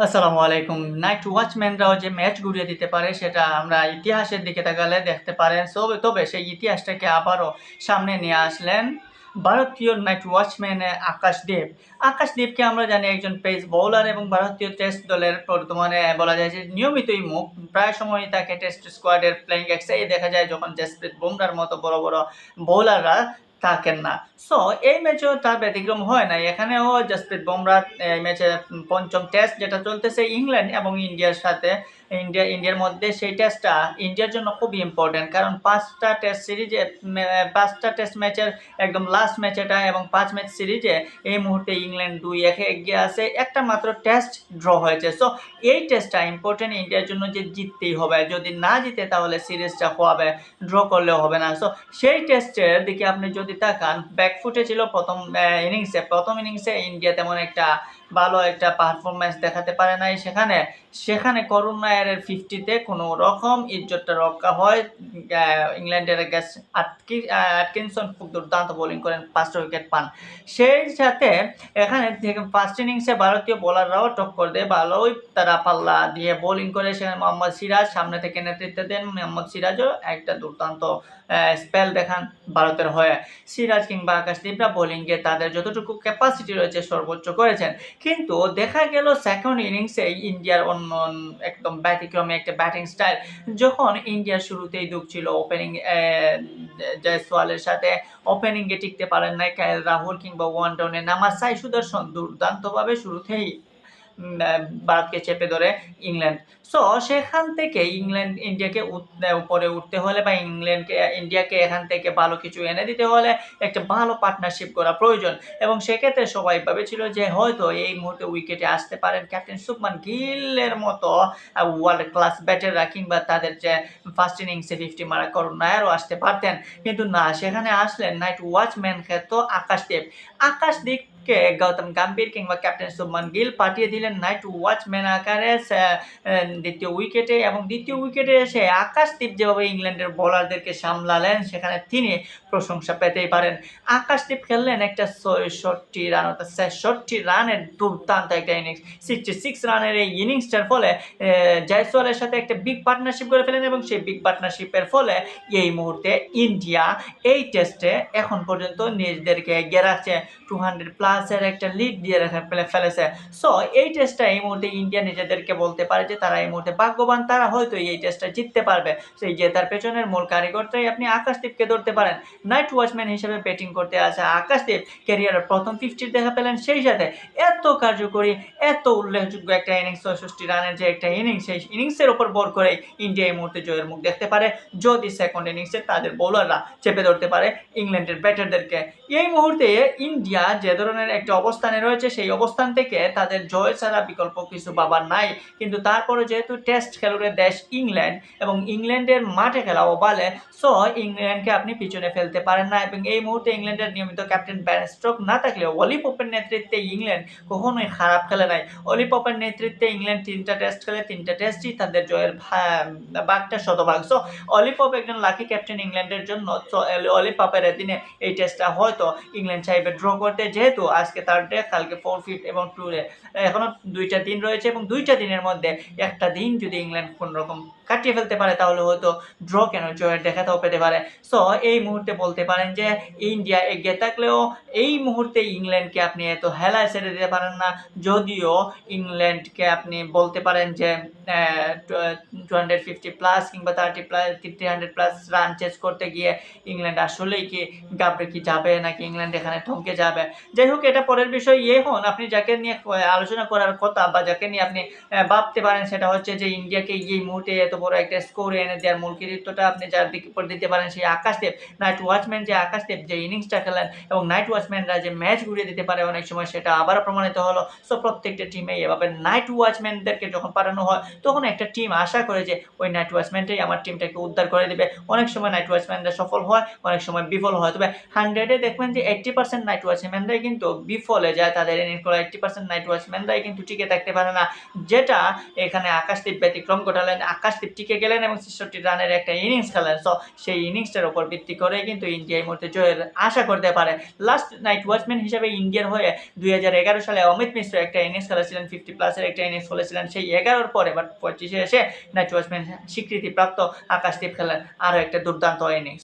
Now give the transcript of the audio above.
আসসালামু আলাইকুম। নাইট ওয়াচম্যানরাও যে ম্যাচ ঘুরিয়ে দিতে পারে সেটা আমরা ইতিহাসের দিকে তাকালে দেখতে পারেন। তবে সেই ইতিহাসটাকে আবারও সামনে নিয়ে আসলেন ভারতীয় নাইট ওয়াচম্যান আকাশদীপ। আকাশদীপকে আমরা জানি একজন পেস বোলার এবং ভারতীয় টেস্ট দলের বর্তমানে বলা যায় যে নিয়মিতই মুখ। প্রায় সময়ই তাকে টেস্ট স্কোয়াডের প্লেইং এক্সেই দেখা যায় যখন জসপ্রীত বুমরার মতো বড় বড় বোলাররা থাকেন না। সো এই ম্যাচেও তার ব্যতিক্রম হয় নাই। এখানেও জসপ্রীত বুমরা এই ম্যাচে পঞ্চম টেস্ট যেটা চলতেছে ইংল্যান্ড এবং ইন্ডিয়ার সাথে, ইন্ডিয়ার মধ্যে, সেই টেস্টটা ইন্ডিয়ার জন্য খুবই ইম্পর্টেন্ট। কারণ ৫টা টেস্ট সিরিজে ৫টা টেস্ট ম্যাচের একদম লাস্ট ম্যাচ এটা, এবং ৫ ম্যাচ সিরিজে এই মুহূর্তে ইংল্যান্ড ২-১ এগিয়ে আছে। একটা মাত্র টেস্ট ড্র হয়েছে। সো এই টেস্টটা ইম্পর্টেন্ট ইন্ডিয়ার জন্য, যে জিততেই হবে। যদি না জিতে তাহলে সিরিজটা হবে, ড্র করলেও হবে না। সো সেই টেস্টের দিকে আপনি যদি তাকান, ব্যাকফুটে ছিল প্রথম ইনিংসে ইন্ডিয়া তেমন একটা ভালো একটা পারফরমেন্স দেখাতে পারে নাই। সেখানে করুণ নায়ারের 50-তে কোনো রকম ইজ্জতটা রক্ষা হয়। ইংল্যান্ডের আটকিনসন খুব দুর্দান্ত বোলিং করেন, 5টা উইকেট পান। সেই সাথে এখানে ফার্স্ট ইনিংসে ভারতীয় বোলাররাও টক্কর দেয়, ভালোই তারা পাল্লা দিয়ে বোলিং করে। সেখানে মোহাম্মদ সিরাজ সামনে থেকে নেতৃত্ব দেন। মোহাম্মদ সিরাজও একটা দুর্দান্ত স্পেল দেখান ভারতের হয়ে। সিরাজ কিংবা আকাশদীপরা বোলিংয়ে তাদের যতটুকু ক্যাপাসিটি রয়েছে সর্বোচ্চ করেছেন। কিন্তু দেখা গেল সেকেন্ড ইনিংসে ইন্ডিয়ার অন্য একদম ব্যতিক্রমী একটা ব্যাটিং স্টাইল। যখন ইন্ডিয়ার শুরুতেই ঢুকছিল ওপেনিং জয়সওয়ালের সাথে, ওপেনিংয়ে টিকতে পারেন নাই কেএল রাহুল কিংবা ওয়ান ডাউনে নামা সাই সুদর্শন দুর্দান্তভাবে শুরুতেই ভারতকে চেপে ধরে ইংল্যান্ড। সো সেখান থেকে ইন্ডিয়াকে উপরে উঠতে হলে বা ইন্ডিয়াকে এখান থেকে ভালো কিছু এনে দিতে হলে একটা ভালো পার্টনারশিপ করা প্রয়োজন। এবং সেক্ষেত্রে সবাই ভেবেছিল যে হয়তো এই মুহূর্তে উইকেটে আসতে পারেন ক্যাপ্টেন শুভমান গিলের মতো ওয়ার্ল্ড ক্লাস ব্যাটাররা, কিংবা তাদের যে ফার্স্ট ইনিংসে 50 মারা করুণ নায়ারও আসতে পারতেন। কিন্তু না, সেখানে আসলেন নাইট ওয়াচম্যান খ্যাত আকাশদীপকে গৌতম গম্ভীর কিংবা ক্যাপ্টেন শুভমান গিল পাঠিয়ে দিলেন নাইট ওয়াচম্যান আকারে দ্বিতীয় উইকেটে। এবং দ্বিতীয় উইকেটে এসে আকাশদীপ যেভাবে ইংল্যান্ডের বোলারদেরকে সামলালেন, সেখানে তিনি প্রশংসা পেতেই পারেন। আকাশদীপ খেললেন একটা 66 রানের দুর্দান্ত একটা ইনিংস। 66 রানের এই ইনিংসটার ফলে জয়সওয়ালের সাথে একটা বিগ পার্টনারশিপ করে ফেলেন, এবং সেই বিগ পার্টনারশিপের ফলে এই মুহূর্তে ইন্ডিয়া এই টেস্টে এখন পর্যন্ত নিজেদেরকে এগিয়ে রাখছে। 200+ একটা লিড দিয়ে ফেলেছে। সো এই টেস্টটা এই মুহূর্তে ইন্ডিয়া নিজেদেরকে বলতে পারে যে তারা এই মুহূর্তে ভাগ্যবান, তারা হয়তো এই টেস্টটা জিততে পারবে। সেই জেতার পেছনের মূল কারিগরটাই আপনি আকাশদীপকে ধরতে পারেন। নাইট ওয়াচম্যান হিসেবে ব্যাটিং করতে আসা আকাশদীপ ক্যারিয়ারের প্রথম 50 দেখা পেলেন, সেই সাথে এত কার্যকরী, এত উল্লেখযোগ্য একটা ইনিংস, 66 রানের যে একটা ইনিংস, সেই ইনিংসের উপর ভর করে ইন্ডিয়া এই মুহূর্তে জয়ের মুখ দেখতে পারে, যদি সেকেন্ড ইনিংসে তাদের বোলাররা চেপে ধরতে পারে ইংল্যান্ডের ব্যাটারদেরকে। এই মুহূর্তে ইন্ডিয়া যে ধরনের একটা অবস্থানে রয়েছে, সেই অবস্থান থেকে তাদের জয় ছাড়া বিকল্প কিছু ভাবার নাই। কিন্তু তারপরে যেহেতু টেস্ট খেলুড়ে দেশ ইংল্যান্ড, এবং ইংল্যান্ডের মাঠে খেলা ওভালে, সো ইংল্যান্ডকে আপনি পিছনে ফেলতে পারেন না। এবং এই মুহূর্তে ইংল্যান্ডের নিয়মিত ক্যাপ্টেন বেন স্টোকস না থাকলেও অলি পপের নেতৃত্বে ইংল্যান্ড কখনোই খারাপ খেলে নাই। অলি পপের নেতৃত্বে ইংল্যান্ড 3টা টেস্ট খেলে 3টা টেস্টই তাদের জয়ের ভাগটা শতভাগ। সো অলি পপ একজন লাকি ক্যাপ্টেন ইংল্যান্ডের জন্য। সো অলি পপের দিনে এই টেস্টটা হয়তো ইংল্যান্ড চাইবে ড্র করতে, যেহেতু আজকে 3rd ডে, কালকে 4th, 5th এবং 2 ডে, এখনো 2টা দিন রয়েছে। এবং 2টা দিনের মধ্যে একটা দিন যদি ইংল্যান্ড কোন রকম কাটিয়ে ফেলতে পারে, তাহলে হয়তো ড্র কেন, জয়ের দেখাতেও পেতে পারে। সো এই মুহূর্তে বলতে পারেন যে ইন্ডিয়া এগিয়ে থাকলেও এই মুহূর্তে ইংল্যান্ডকে আপনি এত হেলায় ছেড়ে দিতে পারেন না। যদিও ইংল্যান্ডকে আপনি বলতে পারেন যে 250+ কিংবা 300+ রান চেস করতে গিয়ে ইংল্যান্ড আসলেই কি গাবড়ে কি যাবে, নাকি ইংল্যান্ড এখানে থমকে যাবে। যাই হোক, এটা পরের বিষয়। এখন আপনি যাকে নিয়ে আলোচনা করার কথা, বা যাকে নিয়ে আপনি ভাবতে পারেন, সেটা হচ্ছে যে ইন্ডিয়াকে এই মুহূর্তে এত বড় একটা স্কোর এনে দেওয়ার মূল কৃতিত্বটা আপনি যার দিকে উপর দিতে পারেন, সেই আকাশদীপ। নাইট ওয়াচম্যান যে আকাশদীপ যে ইনিংসটা খেলেন, এবং নাইট ওয়াচম্যানরা যে ম্যাচ ঘুরিয়ে দিতে পারে অনেক সময়, সেটা আবারও প্রমাণিত হলো। সো প্রত্যেকটা টিমে এভাবে নাইট ওয়াচম্যানদেরকে যখন পাঠানো হয়, তখন একটা টিম আশা করে যে ওই নাইট ওয়াচম্যানটাই আমার টিমটাকে উদ্ধার করে দেবে। অনেক সময় নাইট ওয়াচম্যানরা সফল হয়, অনেক সময় বিফল হয়। তবে 100-এ দেখবেন যে 80% নাইট ওয়াচম্যানরাই কিন্তু বিফলে যায়, তাদের ইনিংস করা 80% নাইট ওয়াচম্যানরাই কিন্তু টিকে থাকতে পারে না, যেটা এখানে আকাশদীপ ব্যতিক্রম ঘটালেন। আকাশদীপ টিকে গেলেন এবং 66 রানের একটা ইনিংস খেলেন। সো সেই ইনিংসটার উপর ভিত্তি করে কিন্তু ইন্ডিয়া এই মুহূর্তে জয়ের আশা করতে পারে। লাস্ট নাইট ওয়াচম্যান হিসেবে ইন্ডিয়ার হয়ে 2011 সালে অমিত মিশ্র একটা ইনিংস খেলেছিলেন, 50+ একটা ইনিংস খেলেছিলেন। সেই 11-র পর এবার 25-এ এসে নাইট ওয়াচম্যান স্বীকৃতিপ্রাপ্ত আকাশদীপ খেলেন আরও একটা দুর্দান্ত ইনিংস।